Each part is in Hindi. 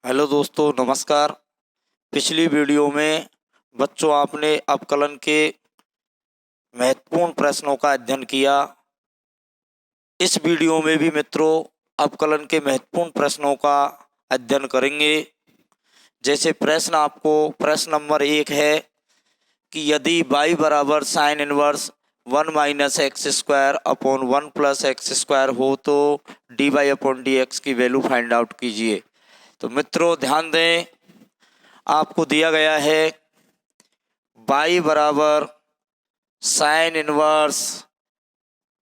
हेलो दोस्तों, नमस्कार। पिछली वीडियो में बच्चों आपने अपकलन के महत्वपूर्ण प्रश्नों का अध्ययन किया। इस वीडियो में भी मित्रों अपकलन के महत्वपूर्ण प्रश्नों का अध्ययन करेंगे। जैसे प्रश्न नंबर 1 है कि यदि y बराबर sine inverse 1 minus x square upon 1 plus x square हो तो dy अपॉन डी एक्स की वैल्यू फाइंड आउट कीजिए। तो मित्रों ध्यान दें, आपको दिया गया है y बराबर sine inverse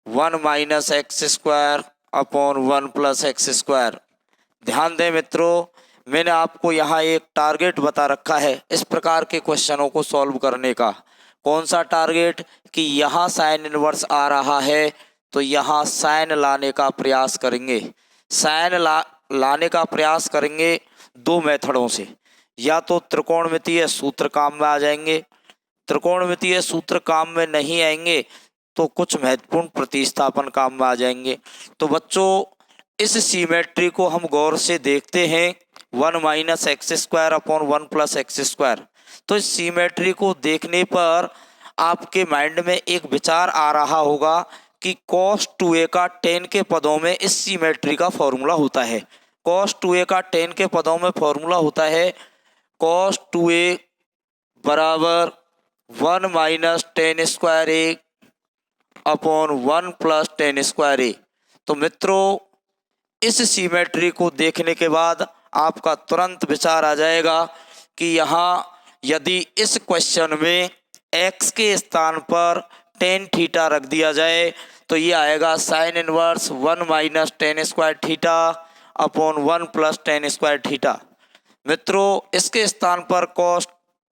1 minus x square upon 1 plus x square. ध्यान दें मित्रों, मैंने आपको यहाँ एक टारगेट बता रखा है इस प्रकार के क्वेश्चनों को सॉल्व करने का। कौन सा टारगेट? कि यहाँ साइन इनवर्स आ रहा है तो यहाँ साइन लाने का प्रयास करेंगे। लाने का प्रयास करेंगे दो मेथडों से। या तो त्रिकोणमितीय सूत्र काम में आ जाएंगे, त्रिकोणमितीय सूत्र काम में नहीं आएंगे तो कुछ महत्वपूर्ण प्रतिस्थापन काम में आ जाएंगे। तो बच्चों इस सिमेट्री को हम गौर से देखते हैं, 1 minus x square upon 1 plus x square. तो इस सिमेट्री को देखने पर आपके माइंड में एक विचार आ रहा होगा कि cos 2a का tan के पदों में इस सिमेट्री का फॉर्मूला होता है। cos 2a का tan के पदों में फॉर्मूला होता है cos 2a बराबर 1 माइनस टेन स्क्वायर ए अपॉन 1 प्लस टेन स्क्वायर ए। तो मित्रों इस सिमेट्री को देखने के बाद आपका तुरंत विचार आ जाएगा कि यहाँ यदि इस क्वेश्चन में x के स्थान पर टेन थीटा रख दिया जाए तो ये आएगा sign inverse 1 minus ten square theta upon 1 plus ten square theta. मित्रों इसके स्थान पर cos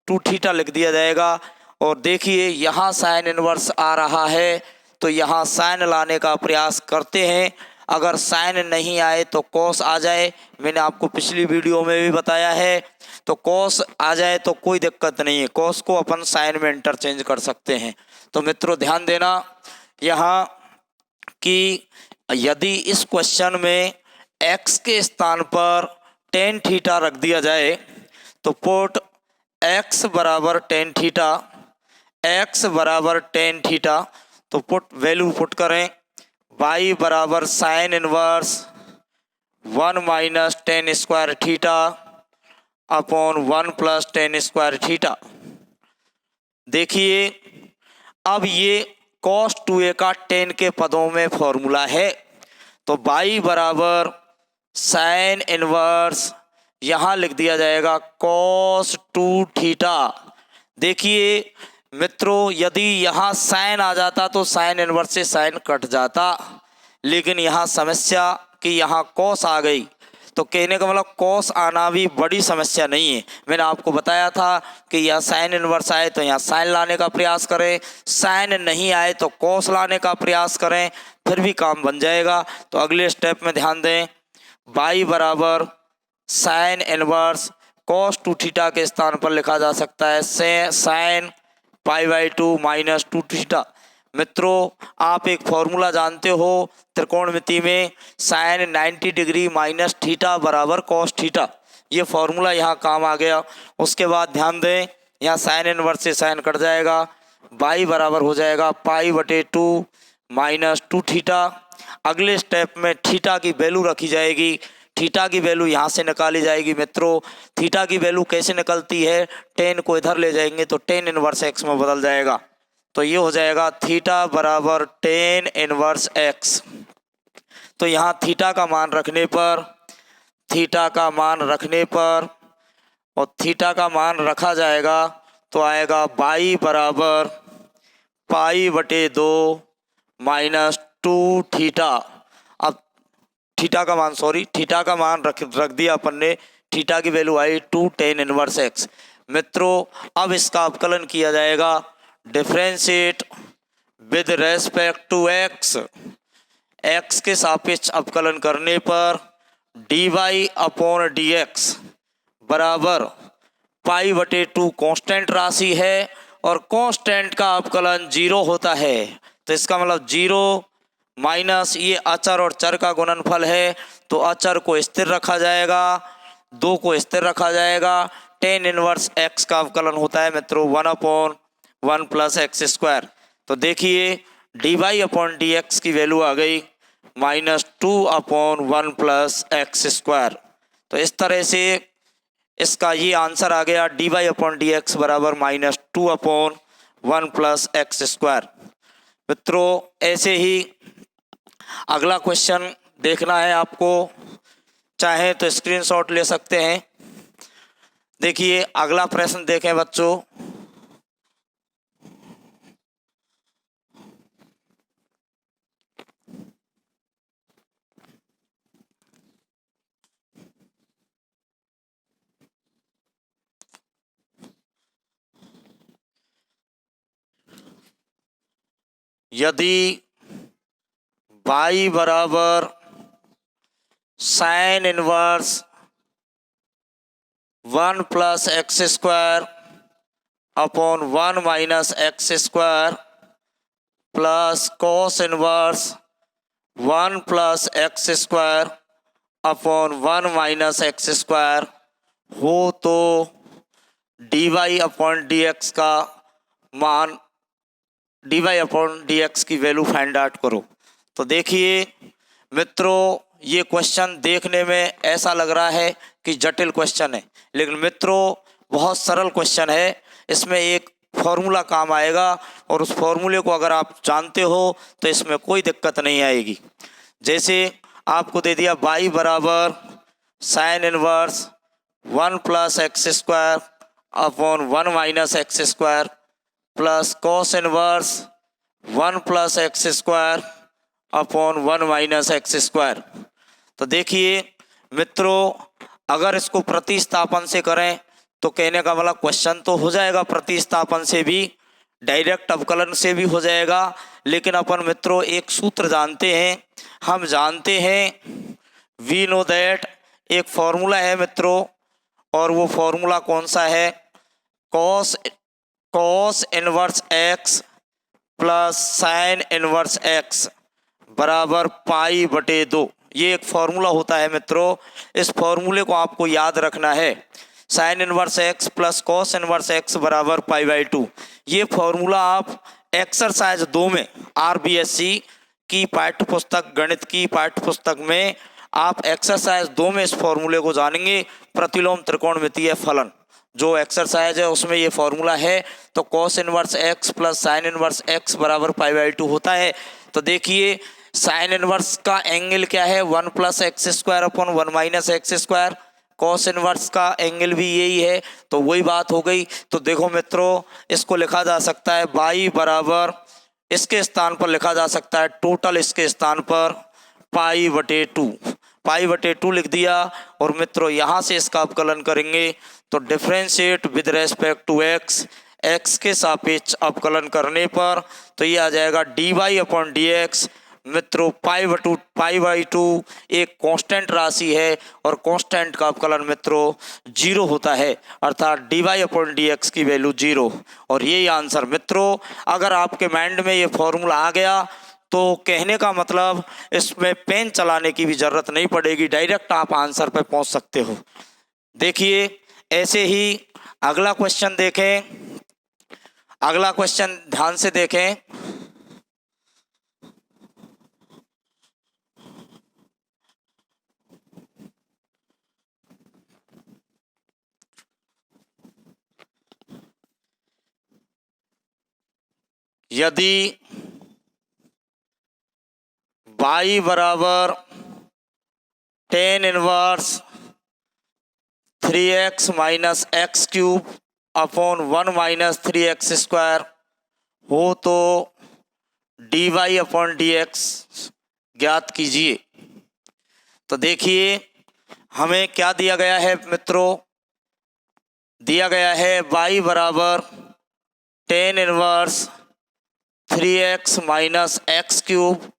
2 थीटा लिख दिया जाएगा। और देखिए यहाँ साइन इनवर्स आ रहा है तो यहाँ साइन लाने का प्रयास करते हैं। अगर साइन नहीं आए तो कॉस आ जाए, मैंने आपको पिछली वीडियो में भी बताया है। तो कॉस आ जाए तो कोई दिक्कत नहीं है, कॉस को अपन साइन में इंटरचेंज कर सकते हैं। तो मित्रों ध्यान देना यहाँ कि यदि इस क्वेश्चन में x के स्थान पर टेन थीटा रख दिया जाए तो पुट x बराबर टेन थीटा, x बराबर टेन थीटा। तो वैल्यू पुट करें y बराबर sine inverse 1 minus ten square theta upon 1 plus ten square theta. देखिए अब ये cos 2a का टेन के पदों में फॉर्मूला है तो y बराबर साइन इनवर्स यहाँ लिख दिया जाएगा cos 2 थीटा। देखिए मित्रों यदि यहाँ साइन आ जाता तो साइन इनवर्स से साइन कट जाता, लेकिन यहाँ समस्या कि यहाँ कॉस आ गई। तो कहने का मतलब कॉस आना भी बड़ी समस्या नहीं है। मैंने आपको बताया था कि यहाँ साइन इनवर्स आए तो यहाँ साइन लाने का प्रयास करें, साइन नहीं आए तो कॉस लाने का प्रयास करें, फिर भी काम बन जाएगा। तो अगले स्टेप में ध्यान दें, y बराबर साइन इनवर्स cos 2 थीटा के स्थान पर लिखा जा सकता है साइन π/2 माइनस 2 थीटा। मित्रों आप एक फॉर्मूला जानते हो त्रिकोणमिति में, साइन 90 डिग्री माइनस थीटा बराबर cos थीटा। ये फॉर्मूला यहाँ काम आ गया। उसके बाद ध्यान दें यहाँ साइन इनवर्स से साइन कट जाएगा, y बराबर हो जाएगा π/2 माइनस 2 थीटा। अगले स्टेप में थीटा की वैल्यू रखी जाएगी, थीटा की वैल्यू यहाँ से निकाली जाएगी। मित्रों थीटा की वैल्यू कैसे निकलती है, टेन को इधर ले जाएंगे तो टेन इनवर्स एक्स में बदल जाएगा। तो ये हो जाएगा थीटा बराबर टेन इनवर्स एक्स। तो यहाँ थीटा का मान रखने पर और थीटा का मान रखा जाएगा तो आएगा y बराबर π/2 माइनस 2 थीटा। अब थीटा का मान रख दिया अपन ने, थीटा की वैल्यू आई 2 टेन इनवर्स एक्स। मित्रों अब इसका अपकलन किया जाएगा, differentiate with respect to x. एक्स के सापेक्ष अपकलन करने पर dy अपॉन dx बराबर π/2 कांस्टेंट राशि है और कांस्टेंट का अपकलन 0 होता है। तो इसका मतलब 0 माइनस ये अचर और चर का गुणनफल है तो अचर को स्थिर रखा जाएगा 2 को स्थिर रखा जाएगा। टेन इनवर्स एक्स का अवकलन होता है मित्रों 1/1 प्लस एक्स स्क्वायर। तो देखिए d y upon d x की वैल्यू आ गई -2/1 प्लस एक्स स्क्वायर। तो इस तरह से इसका ये आंसर आ गया d y upon d x बराबर -2/1 प्लस एक्स स्क्वायर। मित्रों ऐसे ही अगला क्वेश्चन देखना है आपको, चाहे तो स्क्रीनशॉट ले सकते हैं। देखिए अगला प्रश्न देखें बच्चों। यदि y बराबर sine inverse 1 plus x square upon 1 minus x square plus cos inverse 1 plus x square upon 1 minus x square हो तो d y upon d x का मान d y upon d x की वैल्यू फाइंड आउट करो। तो देखिए मित्रों ये क्वेश्चन देखने में ऐसा लग रहा है कि जटिल क्वेश्चन है, लेकिन मित्रों बहुत सरल क्वेश्चन है। इसमें एक फॉर्मूला काम आएगा और उस फॉर्मूले को अगर आप जानते हो तो इसमें कोई दिक्कत नहीं आएगी। जैसे आपको दे दिया y बराबर sine inverse 1 plus x square upon 1 minus x square plus cos inverse 1 plus x square upon 1 minus x square. तो देखिए मित्रों अगर इसको प्रतिस्थापन से करें तो कहने का मतलब क्वेश्चन तो हो जाएगा प्रतिस्थापन से भी, डायरेक्ट अवकलन से भी हो जाएगा, लेकिन अपन मित्रों एक सूत्र जानते हैं। हम जानते हैं वी नो दैट एक फॉर्मूला है मित्रों, और वो फॉर्मूला कौन सा है, cos inverse x plus sine inverse x बराबर π/2। ये एक फॉर्मूला होता है मित्रों। इस फॉर्मूले को आपको याद रखना है, sine inverse x plus cos inverse x बराबर π/2। ये फॉर्मूला आप एक्सरसाइज 2 में RBSC की पाठ्य पुस्तक गणित की पाठ्य पुस्तक में आप एक्सरसाइज 2 में इस फॉर्मूले को जानेंगे। प्रतिलोम त्रिकोणमितीय फलन जो एक्सरसाइज है उसमें ये फॉर्मूला है। तो cos inverse x plus sine inverse x बराबर π/2 होता है। तो देखिए साइन इनवर्स का एंगल क्या है, 1 plus x square upon 1 minus x square. Cos inverse का एंगल भी यही है, तो वही बात हो गई। तो देखो मित्रों इसको लिखा जा सकता है y बराबर, इसके स्थान पर लिखा जा सकता है टोटल, इसके स्थान पर π/2 लिख दिया। और मित्रों यहाँ से इसका अवकलन करेंगे तो differentiate with respect to x के सापेक्ष अवकलन करने पर तो ये आ जाएगा d y upon d x. मित्रों π/2 एक कांस्टेंट राशि है और कांस्टेंट का अवकलन मित्रों 0 होता है, अर्थात d y upon d x की वैल्यू 0। और यही आंसर मित्रों, अगर आपके माइंड में ये फॉर्मूला आ गया तो कहने का मतलब इसमें पेन चलाने की भी जरूरत नहीं पड़ेगी, डायरेक्ट आप आंसर पे पहुंच सकते हो। देखिए ऐसे ही अगला क्वेश्चन देखें, अगला क्वेश्चन ध्यान से देखें। यदि y बराबर tan inverse 3x minus x cube upon 1 minus 3x square हो तो d y upon d x ज्ञात कीजिए। तो देखिए हमें क्या दिया गया है मित्रों, दिया गया है y बराबर tan inverse 3x minus x cube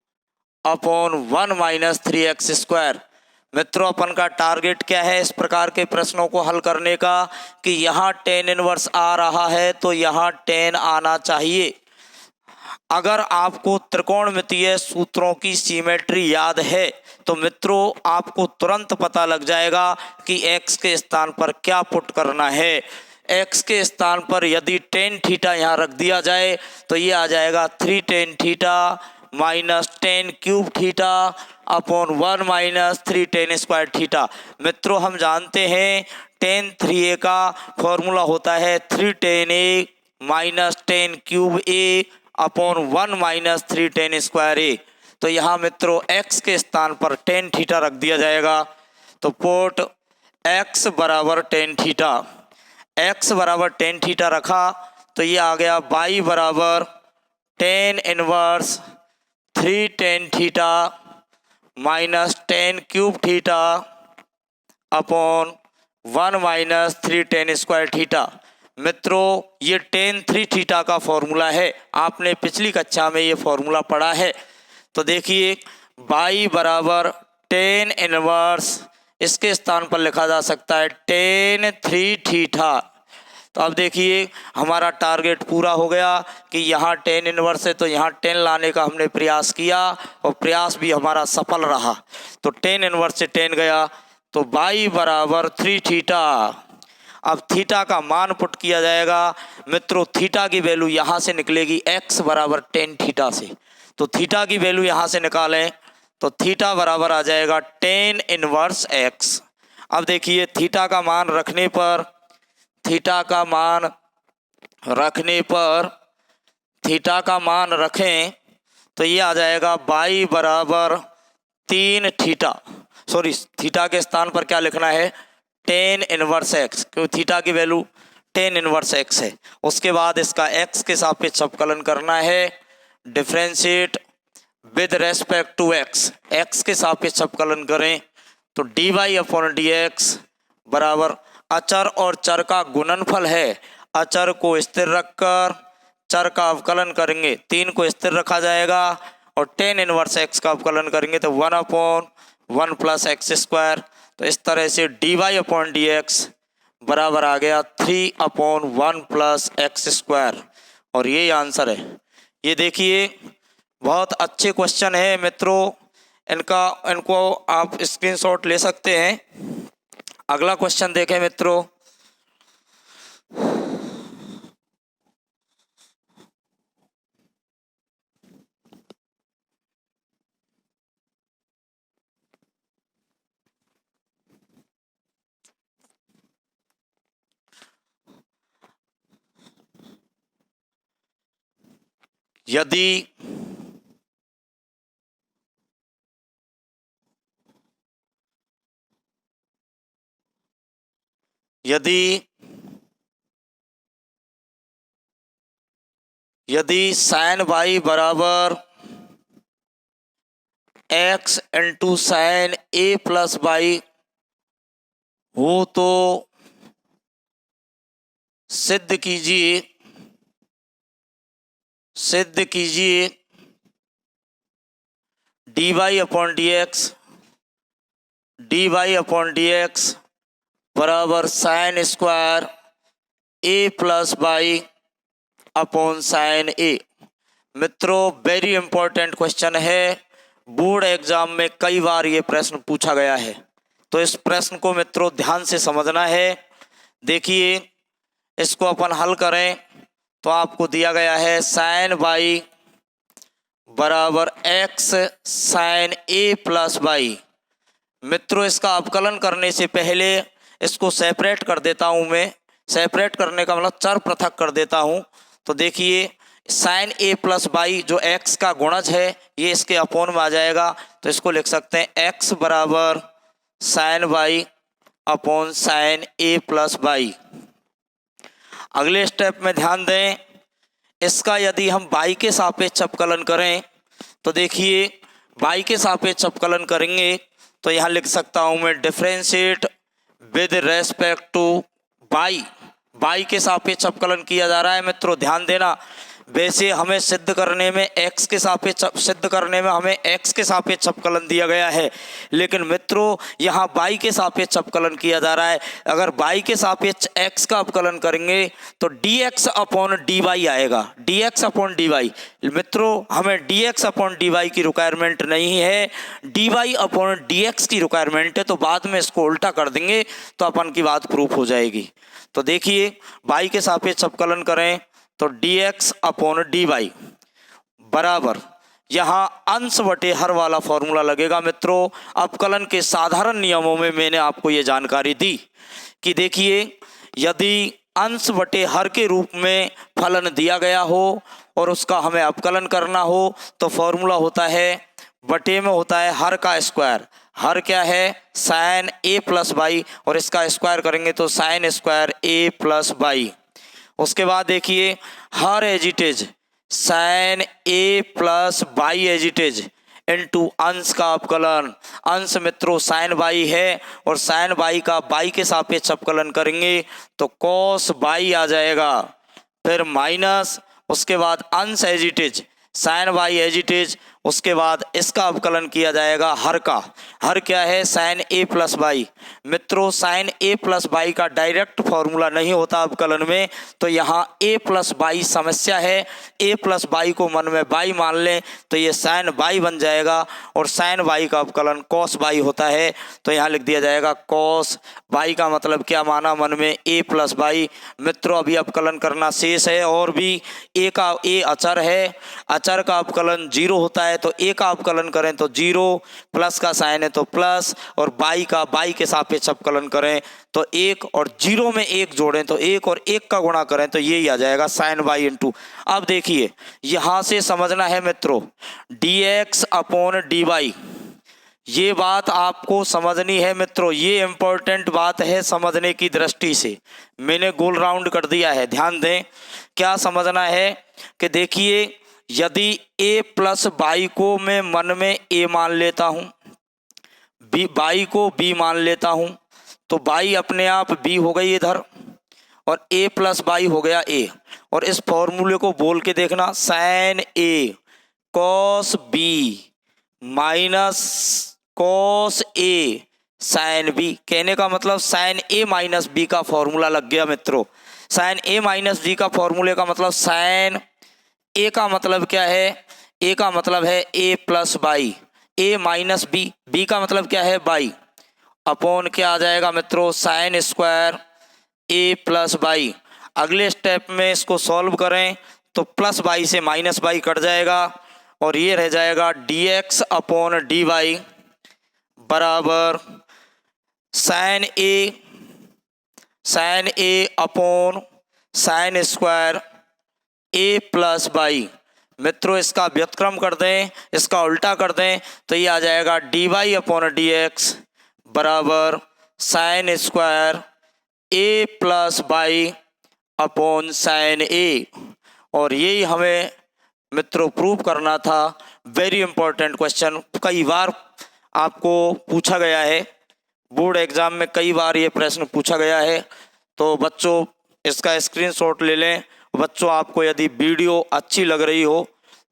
upon 1 minus 3x square. मित्रों अपन का टारगेट क्या है इस प्रकार के प्रश्नों को हल करने का कि यहाँ tan इनवर्स आ रहा है तो यहाँ tan आना चाहिए। अगर आपको त्रिकोणमितीय सूत्रों की सिमेट्री याद है तो मित्रों आपको तुरंत पता लग जाएगा कि x के स्थान पर क्या पुट करना है। x के स्थान पर यदि टेन थीटा यहाँ रख दिया जाए तो ये आ जाएगा 3 tan theta minus 10 cube theta upon 1 minus 3 ten square theta. मित्रों हम जानते हैं टेन 3a का फॉर्मूला होता है 3 टेन ए माइनस 10 क्यूब ए अपॉन 1 माइनस 3 टेन स्क्वायर ए। तो यहाँ मित्रों x के स्थान पर टेन थीटा रख दिया जाएगा। तो पुट x बराबर टेन थीटा, x बराबर टेन थीटा रखा तो ये आ गया y बराबर tan inverse 3 tan theta minus 10 cube theta upon 1 minus 3 ten square theta. मित्रों ये टेन 3 थीटा का फॉर्मूला है, आपने पिछली कक्षा में ये फॉर्मूला पढ़ा है। तो देखिए y बराबर टेन इनवर्स, इसके स्थान पर लिखा जा सकता है टेन 3 थीटा। तो अब देखिए हमारा टारगेट पूरा हो गया कि यहाँ टेन इनवर्स है तो यहाँ 10 लाने का हमने प्रयास किया और प्रयास भी हमारा सफल रहा। तो टेन इनवर्स से 10 गया तो y बराबर 3 थीटा। अब थीटा का मान पुट किया जाएगा। मित्रों थीटा की वैल्यू यहाँ से निकलेगी x बराबर टेन थीटा से। तो थीटा की वैल्यू यहाँ से निकालें तो थीटा बराबर आ जाएगा टेन इनवर्स x। अब देखिए थीटा का मान रखने पर थीटा का मान रखें तो ये आ जाएगा y बराबर 3 थीटा, सॉरी थीटा के स्थान पर क्या लिखना है टेन इनवर्स x, क्योंकि थीटा की वैल्यू टेन इनवर्स x है। उसके बाद इसका x के सापेक्ष अवकलन करना है, differentiate with respect to x के सापेक्ष अवकलन करें तो dy अपॉन dx बराबर अचर और चर का गुणनफल है। अचर को स्थिर रखकर चर का अवकलन करेंगे, 3 को स्थिर रखा जाएगा और टेन इनवर्स x का अवकलन करेंगे तो 1 अपॉन 1 प्लस एक्स स्क्वायर। तो इस तरह से dy अपॉन dx बराबर आ गया 3 अपॉन 1 प्लस एक्स स्क्वायर और ये आंसर है। ये देखिए बहुत अच्छे क्वेश्चन है मित्रों, इनको आप स्क्रीनशॉट ले सकते हैं। अगला क्वेश्चन देखें मित्रों। यदि साइन y बराबर x into sine a plus y हो तो सिद्ध कीजिए dy अपॉन dx बराबर sine square a plus y upon sine a. मित्रों वेरी इंपॉर्टेंट क्वेश्चन है, बोर्ड एग्जाम में कई बार ये प्रश्न पूछा गया है, तो इस प्रश्न को मित्रों ध्यान से समझना है। देखिए इसको अपन हल करें तो आपको दिया गया है साइन y बराबर x sine a plus y। मित्रों इसका अवकलन करने से पहले इसको सेपरेट कर देता हूं मैं, सेपरेट करने का मतलब चर पृथक कर देता हूं। तो देखिए साइन a प्लस y जो x का गुणज है ये इसके अपोन में आ जाएगा, तो इसको लिख सकते हैं x बराबर sine y upon sine a plus y। अगले स्टेप में ध्यान दें, इसका यदि हम y के सापेक्ष अवकलन करें तो देखिए y के सापेक्ष अवकलन करेंगे तो यहाँ लिख सकता हूँ मैं differentiate with respect to y के सापेक्ष अवकलन किया जा रहा है। मित्रों ध्यान देना वैसे हमें सिद्ध करने में x के सापेक्ष सिद्ध करने में हमें x के सापेक्ष अवकलन दिया गया है, लेकिन मित्रों यहाँ y के सापेक्ष अवकलन किया जा रहा है। अगर y के सापेक्ष x का अवकलन करेंगे तो dx अपॉन dy आएगा, dx अपॉन dy। मित्रों हमें dx अपॉन dy की रिक्वायरमेंट नहीं है, dy अपॉन dx की रिक्वायरमेंट है। तो बाद में इसको उल्टा कर देंगे तो अपन की बात प्रूफ हो जाएगी। तो देखिए y के सापेक्ष अवकलन करें तो dx अपॉन dy बराबर यहाँ अंश बटे हर वाला फॉर्मूला लगेगा। मित्रों अवकलन के साधारण नियमों में मैंने आपको ये जानकारी दी कि देखिए यदि अंश बटे हर के रूप में फलन दिया गया हो और उसका हमें अवकलन करना हो तो फॉर्मूला होता है बटे में होता है हर का स्क्वायर। हर क्या है साइन a प्लस बाई और इसका स्क्वायर करेंगे तो sine square a plus y. उसके बाद देखिए हर as it is sine a plus y as it is into अंश का अवकलन। अंश मित्रों साइन बाई है और साइन बाई का बाई के सापेक्ष अवकलन करेंगे तो कॉस बाई आ जाएगा। फिर माइनस उसके बाद अंश as it is sine y as it is, उसके बाद इसका अवकलन किया जाएगा हर का। हर क्या है साइन a प्लस बाई। मित्रों साइन a प्लस बाई का डायरेक्ट फॉर्मूला नहीं होता अवकलन में, तो यहाँ a प्लस बाई समस्या है। a प्लस बाई को मन में बाई मान लें तो ये साइन बाई बन जाएगा और साइन बाई का अवकलन कॉस बाई होता है। तो यहाँ लिख दिया जाएगा कॉस बाई का मतलब क्या माना मन में a प्लस बाई। मित्रों अभी अवकलन करना शेष है और भी a अचर है, अचर का अवकलन 0 होता है तो a का अवकलन करें तो 0, प्लस का साइन है तो प्लस, और बाई का बाई के सापेक्ष अवकलन करें तो 1 और 0 में 1 जोड़ें तो 1 और 1 का गुणा करें तो यही आ जाएगा साइन बाई इंटू। अब देखिए यहां से समझना है मित्रों dx अपॉन dy, ये बात आपको समझनी है मित्रों। ये इंपॉर्टेंट बात है समझने की दृष्टि से, मैंने गोल राउंड कर दिया है। ध्यान दें क्या समझना है कि देखिए यदि a प्लस बाई को मैं मन में a मान लेता हूँ, b बाई को b मान लेता हूँ तो बाई अपने आप b हो गई इधर और a प्लस बाई हो गया a। और इस फॉर्मूले को बोल के देखना sine a cos b minus cos a sine b। कहने का मतलब साइन a माइनस b का फॉर्मूला लग गया मित्रों। साइन a माइनस b का फॉर्मूले का मतलब साइन a का मतलब क्या है, a का मतलब है a plus by, a minus b, b का मतलब क्या है बाई, अपॉन क्या आ जाएगा मित्रों sine square a plus y. अगले स्टेप में इसको सॉल्व करें तो प्लस बाई से माइनस बाई कट जाएगा और ये रह जाएगा dx अपॉन dy बराबर sine a upon sine square a plus y. मित्रों इसका व्युत्क्रम कर दें, इसका उल्टा कर दें तो ये आ जाएगा dy अपॉन dx बराबर sine square a plus by upon sine a। और यही हमें मित्रों प्रूव करना था। वेरी इंपॉर्टेंट क्वेश्चन, कई बार आपको पूछा गया है, बोर्ड एग्जाम में कई बार ये प्रश्न पूछा गया है। तो बच्चों इसका स्क्रीनशॉट ले लें। बच्चों आपको यदि वीडियो अच्छी लग रही हो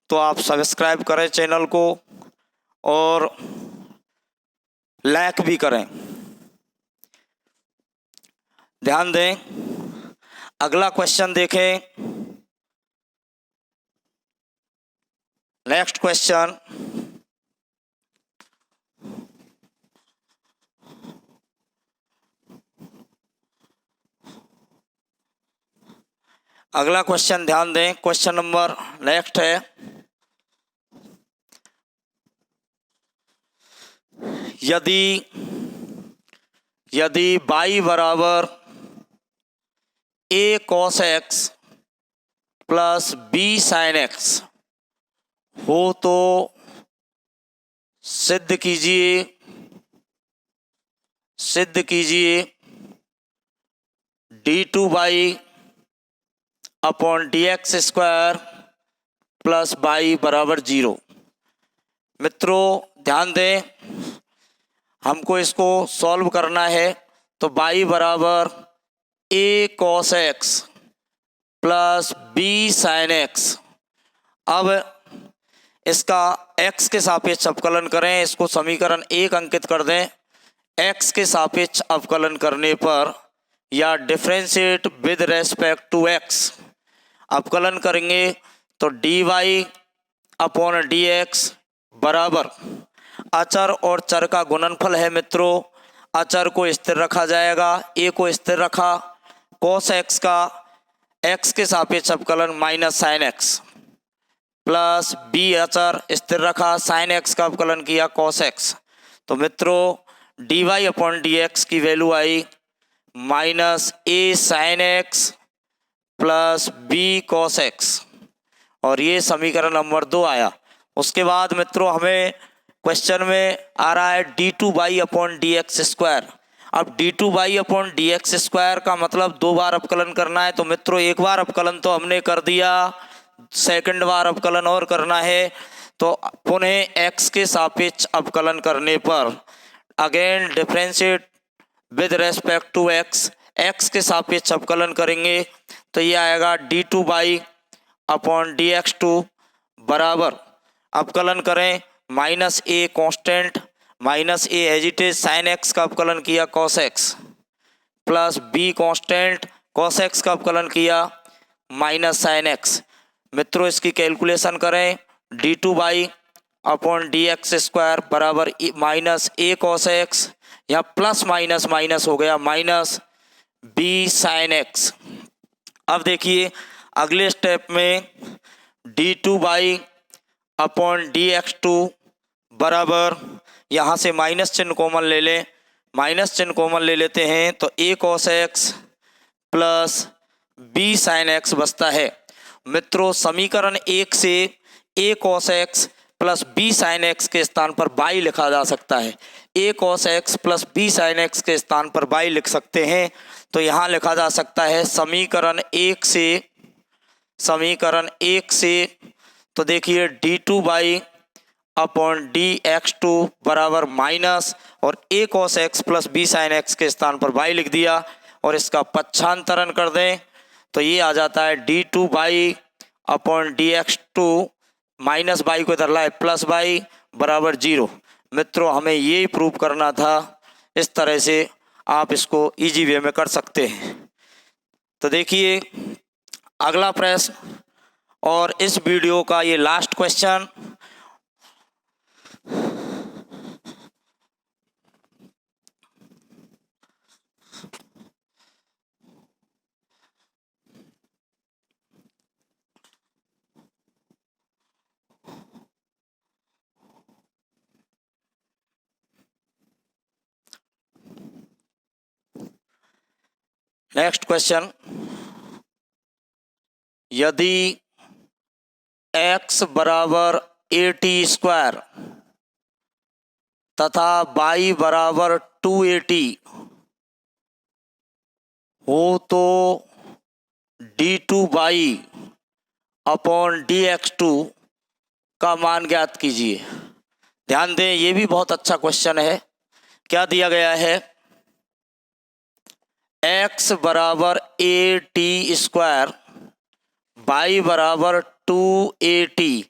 तो आप सब्सक्राइब करें चैनल को और लाइक भी करें। ध्यान दें अगला क्वेश्चन देखें। नेक्स्ट क्वेश्चन, अगला क्वेश्चन ध्यान दें। क्वेश्चन नंबर नेक्स्ट है, यदि y बराबर a cos x plus b sin x हो तो सिद्ध कीजिए d2 upon dx square plus by बराबर 0। मित्रों ध्यान दें हमको इसको सॉल्व करना है तो y बराबर a cos x plus b sin x अब इसका x के सापेक्ष अवकलन करें, इसको समीकरण 1 अंकित कर दें। x के सापेक्ष अवकलन करने पर या differentiate with respect to x अवकलन करेंगे तो dy अपॉन dx बराबर अचर और चर का गुणनफल है मित्रों। अचर को स्थिर रखा जाएगा, a को स्थिर रखा, cos x का x के सापेक्ष अवकलन minus sine x plus b अचर स्थिर रखा, साइन x का अवकलन किया cos x। तो मित्रों dy अपॉन dx की वैल्यू आई minus a sine x plus b cos x, और ये समीकरण नंबर 2 आया। उसके बाद मित्रों हमें क्वेश्चन में आ रहा है d2y upon d x square. अब d2y upon d x square का मतलब 2 बार अवकलन करना है। तो मित्रों एक बार अवकलन तो हमने कर दिया, सेकंड बार अवकलन और करना है। तो पुनः x के सापेक्ष अवकलन करने पर again differentiate with respect to x के सापेक्ष अवकलन करेंगे तो ये आएगा d2y upon d x two बराबर अवकलन करें minus a constant minus a एजिटेज साइन x का अवकलन किया cos x plus b constant cos x का अवकलन किया माइनस साइन x। मित्रों इसकी कैलकुलेशन करें d2y upon d x square बराबर माइनस a cos x, या प्लस माइनस माइनस हो गया माइनस b साइन x। अब देखिए अगले स्टेप में d2y upon d x two बराबर, यहाँ से माइनस चिन्ह कॉमन ले लें, माइनस चिन्ह कॉमन ले लेते हैं तो a cos x plus b sine x बचता है। मित्रों समीकरण 1 से a cos x plus b sine x के स्थान पर y लिखा जा सकता है। a cos x plus b sine x के स्थान पर y लिख सकते हैं। तो यहाँ लिखा जा सकता है समीकरण 1 से तो देखिए d2y upon d x two बराबर माइनस और a cos x plus b sine x के स्थान पर y लिख दिया, और इसका पक्षांतरण कर दें तो ये आ जाता है d2y upon d x two minus y को इधर लाए प्लस y बराबर 0। मित्रों हमें ये प्रूव करना था, इस तरह से आप इसको इजी वे में कर सकते हैं। तो देखिए अगला प्रश्न और इस वीडियो का ये लास्ट क्वेश्चन। नेक्स्ट क्वेश्चन, यदि x बराबर 80 स्क्वायर तथा y बराबर 280 हो तो d2y upon d x to का मान ज्ञात कीजिए। ध्यान दें ये भी बहुत अच्छा क्वेश्चन है। क्या दिया गया है, x बराबर 80 स्क्वायर y बराबर 280।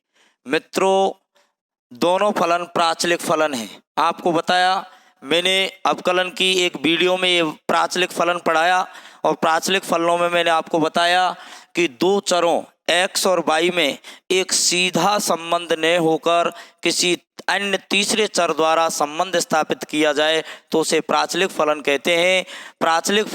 मित्रों दोनों फलन प्राचलिक फलन हैं। आपको बताया मैंने अवकलन की एक वीडियो में ये प्राचलिक फलन पढ़ाया, और प्राचलिक फलनों में मैंने आपको बताया कि दो चरों x और y में एक सीधा संबंध न होकर किसी अन्य तीसरे चर द्वारा संबंध स्थापित किया जाए तो उसे प्राचलिक फलन कहते हैं। प्राचलिक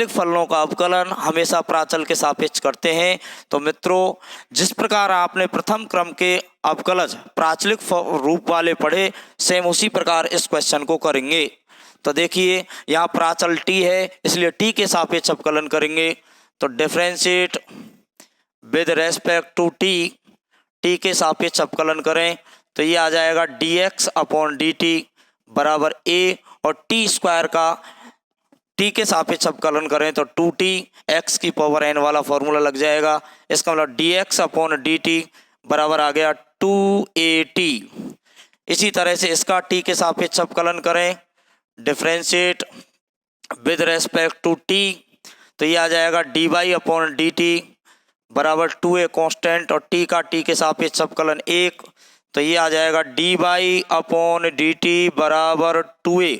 फलनों का अवकलन हमेशा प्राचल के सापेक्ष करते हैं। तो मित्रों जिस प्रकार आपने प्रथम क्रम के अवकलज प्राचलिक रूप वाले पढ़े, सेम उसी प्रकार इस क्वेश्चन को करेंगे। तो देखिए यहाँ प्राचल t है, इसलिए t के सापेक्ष अवकलन करेंगे। तो differentiate with respect to t के सापेक्ष अवकलन करें तो ये आ जाएगा dx अपॉन dt बराबर a, और t स्क्वायर का t के सापेक्ष अवकलन करें तो 2t x की पावर n वाला फॉर्मूला लग जाएगा। इसका मतलब dx अपॉन dt बराबर आ गया 2at। इसी तरह से इसका t के सापेक्ष अवकलन करें differentiate with respect to t तो ये आ जाएगा dy अपॉन dt बराबर 2a कांस्टेंट और t का t के सापेक्ष अवकलन 1, तो ये आ जाएगा dy/dt बराबर 2a।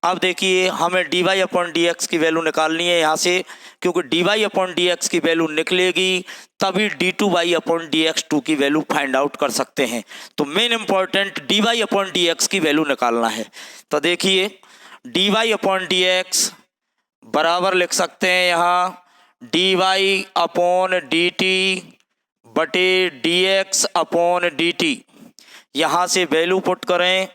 अब देखिए हमें dy/dx की वैल्यू निकालनी है यहाँ से, क्योंकि dy/dx की वैल्यू निकलेगी तभी d2/dx2 की वैल्यू फाइंड आउट कर सकते हैं। तो मेन इंपॉर्टेंट dy/dx की वैल्यू निकालना है। तो देखिए dy/dx बराबर लिख सकते हैं यहाँ dy/dt बटे dx/dt। यहाँ से वैल्यू पुट करें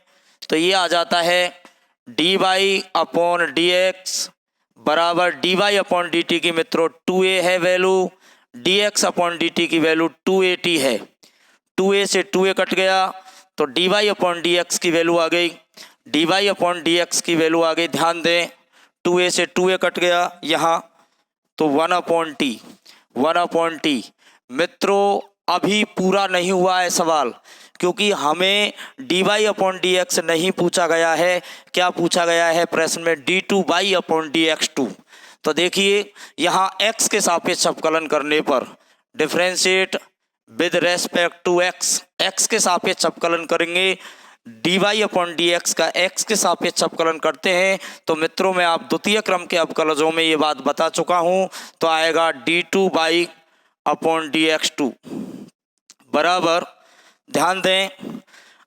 तो ये आ जाता है dy/dx बराबर dy/dt की मित्रों 2a है वैल्यू, dx/dt की वैल्यू 2at है। 2a से 2a कट गया तो dy/dx की वैल्यू आ गई, dy/dx की वैल्यू आ गई। ध्यान दें 2a से 2a कट गया यहाँ, तो 1/t। मित्रों अभी पूरा नहीं हुआ है सवाल, क्योंकि हमें dy/dx नहीं पूछा गया है। क्या पूछा गया है प्रश्न में? d2/dx2। तो देखिए यहाँ x के सापेक्ष अवकलन करने पर differentiate with respect to x के सापेक्ष अवकलन करेंगे। dy/dx का x के सापेक्ष अवकलन करते हैं तो मित्रों मैं आप द्वितीय क्रम के अवकलजों में ये बात बता चुका हूँ, तो आएगा d2/dx2 बराबर, ध्यान दें,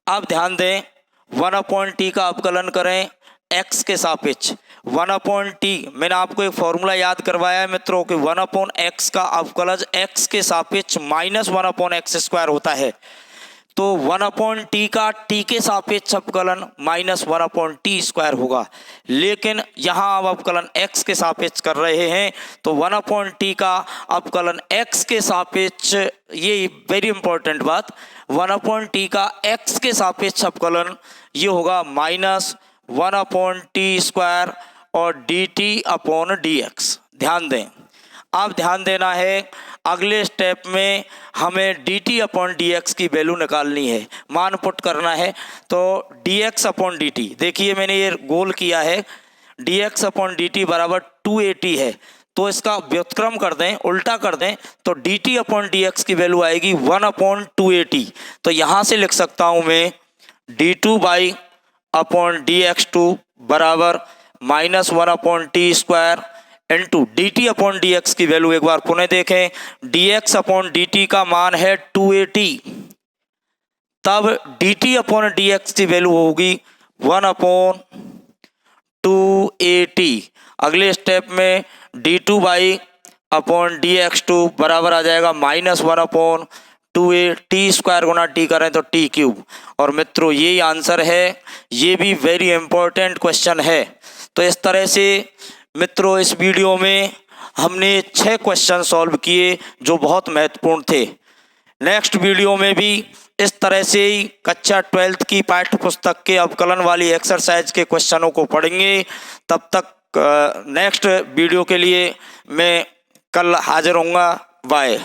अब ध्यान दें 1/t का अवकलन करें x के सापेक्ष। 1/t मैंने आपको एक फॉर्मूला याद करवाया है मित्रों कि 1/x का अवकलज x के सापेक्ष -1/x² होता है। तो 1/t का t के सापेक्ष अवकलन -1/t² होगा, लेकिन यहाँ अब अवकलन x के सापेक्ष कर रहे हैं तो 1/t का अवकलन x के सापेक्ष, ये वेरी इंपॉर्टेंट बात, 1/t का x के सापेक्ष अवकलन ये होगा -1/t² और dt/dx। ध्यान दें, अब ध्यान देना है अगले स्टेप में हमें dt/dx की वैल्यू निकालनी है, मान पुट करना है। तो dx/dt, देखिए मैंने ये गोल किया है, dx/dt बराबर 2at है, तो इसका व्युत्क्रम कर दें, उल्टा कर दें, तो dt/dx की वैल्यू आएगी 1/2at। तो यहाँ से लिख सकता हूँ मैं d2/dx2 बराबर -1/t² इंटू dt/dx की वैल्यू एक बार पुनः देखें, dx/dt का मान है 2at, तब dt/dx की वैल्यू होगी 1/2at। अगले स्टेप में d2/dx2 बराबर आ जाएगा -1/2a, t² गुना t करें तो t³। और मित्रों यही आंसर है, ये भी वेरी इंपॉर्टेंट क्वेश्चन है। तो इस तरह से मित्रों इस वीडियो में हमने 6 क्वेश्चन सॉल्व किए जो बहुत महत्वपूर्ण थे। नेक्स्ट वीडियो में भी इस तरह से ही कक्षा 12th की पाठ्य पुस्तक के अवकलन वाली एक्सरसाइज के क्वेश्चनों को पढ़ेंगे। तब तक नेक्स्ट वीडियो के लिए मैं कल हाजिर होऊंगा। बाय।